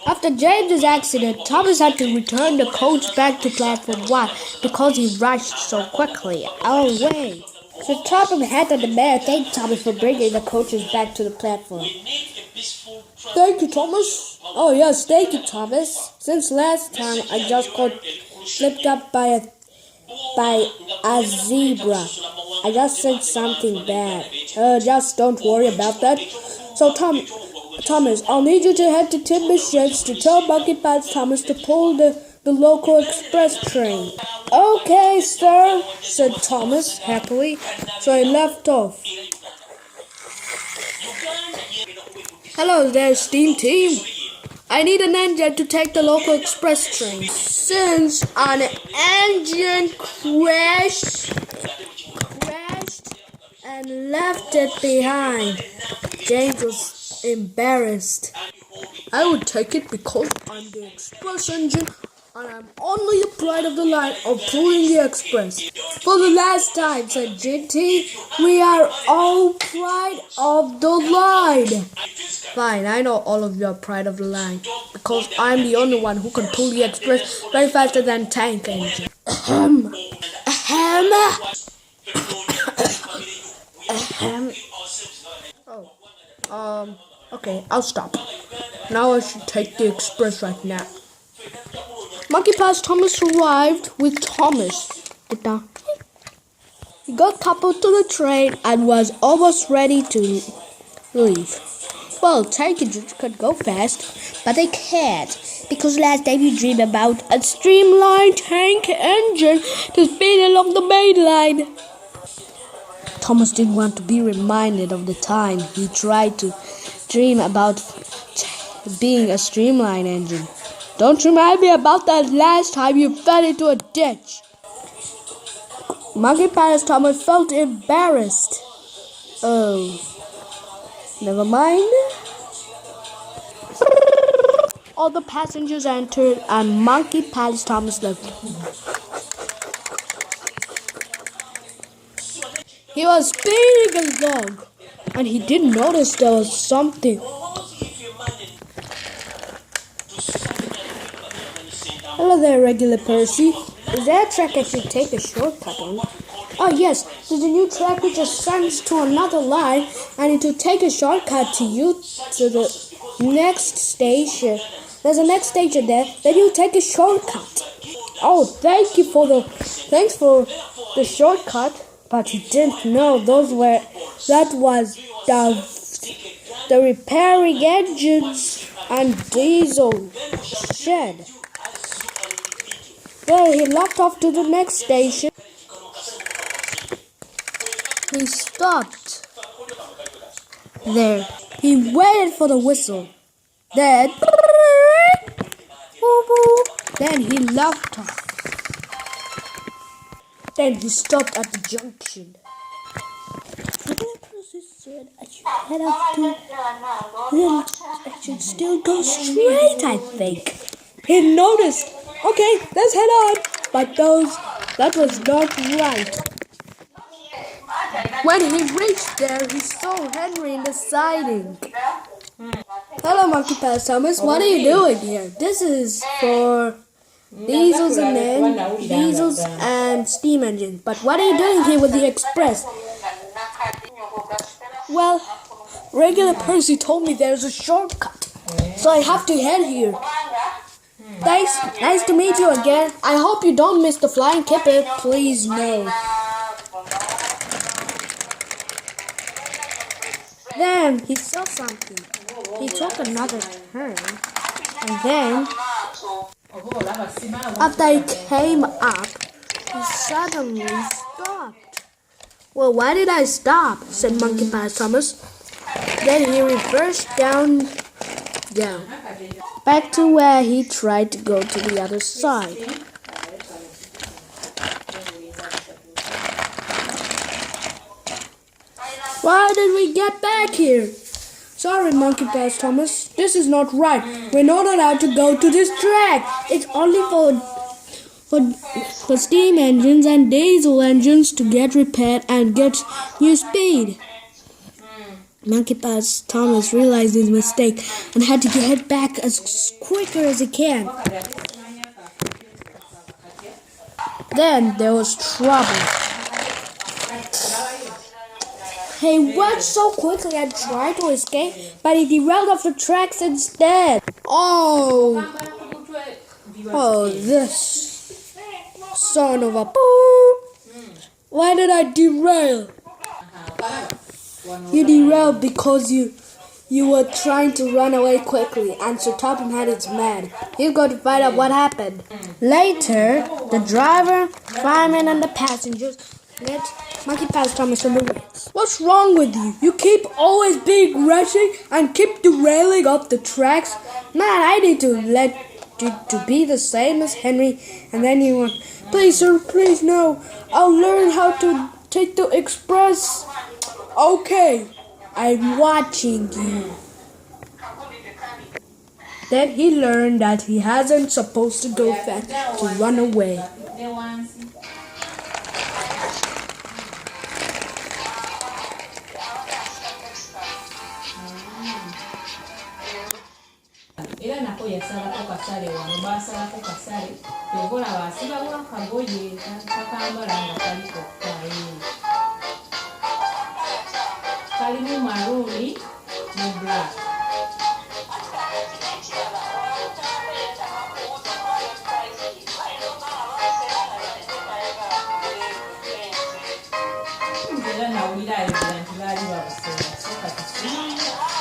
After James's accident, Thomas had to return the coach back to platform 1 because he rushed so quickly. Oh, wait. So Thomas had to the mayor thank Thomas for bringing the coaches back to the platform. Thank you, Thomas. Oh, yes, thank you, Thomas. Since last time, I just got slipped up by a zebra. I just said something bad. Just don't worry about that. So, Thomas, I'll need you to head to Tim Missions to tell Monkey Pants Thomas to pull the local express train. Okay, sir, said Thomas happily. So he left off. Hello there, Steam Team. I need an engine to take the local express train. Since an engine crashed and left it behind, James was embarrassed. I would take it because I'm the express engine and I'm only a pride of the line of pulling the express. For the last time, said JT, we are all pride of the line. Fine, I know all of you are pride of the line because I'm the only one who can pull the express way faster than tank engine. Okay, I'll stop. Now I should take the express right now. Monkey Pass Thomas arrived with Thomas. He got coupled to the train and was almost ready to leave. Well, tank engines could go fast, but they can't, because last time you dreamed about a streamlined tank engine to speed along the main line. Thomas didn't want to be reminded of the time he tried to dream about being a streamlined engine. Don't remind me about that last time you fell into a ditch. Monkey Palace Thomas felt embarrassed. Oh, never mind. All the passengers entered and Monkey Palace Thomas left. He was speeding along and he didn't notice there was something. Hello there, regular Percy. Is there a track I should take a shortcut on? Oh yes, there's a new track which ascends to another line and it will take a shortcut to the next station. There's a next station there, then you take a shortcut. Oh, thanks for the shortcut, but you didn't know that was the repairing engines and diesel shed. Well, he left off to the next station. He stopped there. He waited for the whistle. Then he left off. Then he stopped at the junction. Said I should head up to I should still go straight, I think. He noticed. Okay, let's head on. But that was not right. When he reached there, he saw Henry in the siding. Hello, Monkey Pass Thomas. What are you doing here? This is for diesels and steam engines. But what are you doing here with the express? Well, regular Percy told me there's a shortcut, so I have to head here. Thanks. Nice to meet you again. I hope you don't miss the flying kipper. Please no. Then he saw something. He took another turn, and then After he came up, he suddenly stopped. Well, why did I stop? Said Monkey Pass Thomas. Then he reversed down, back to where he tried to go to the other side. Why did we get back here? Sorry, Monkey Pass Thomas. This is not right. We're not allowed to go to this track. It's only for steam engines and diesel engines to get repaired and get new speed. Monkey Pass Thomas realized his mistake and had to get back as quicker as he can. Then there was trouble. He went so quickly and tried to escape, but he derailed off the tracks instead. Oh, this son of a boop. Why did I derail? You derailed because you were trying to run away quickly, and Sir Topham Hatt is mad. He's going to find out what happened. Later, the driver, fireman, and the passengers let Monkey Pass Thomas on the wheels. What's wrong with you? You keep always being rushing and keep derailing off the tracks. Man, I need to let you to be the same as Henry. And then you want, please sir, please no. I'll learn how to take the express. Okay, I'm watching you. Then he learned that he hasn't supposed to go fast to run away. Era nako yasalako kasale wano baasalako kasale ebola baasibawo akagoye kakambala nga kali kokkaye kalimu marooni ne black. Era nawulira ayogera nti baali babuseera soka tusiima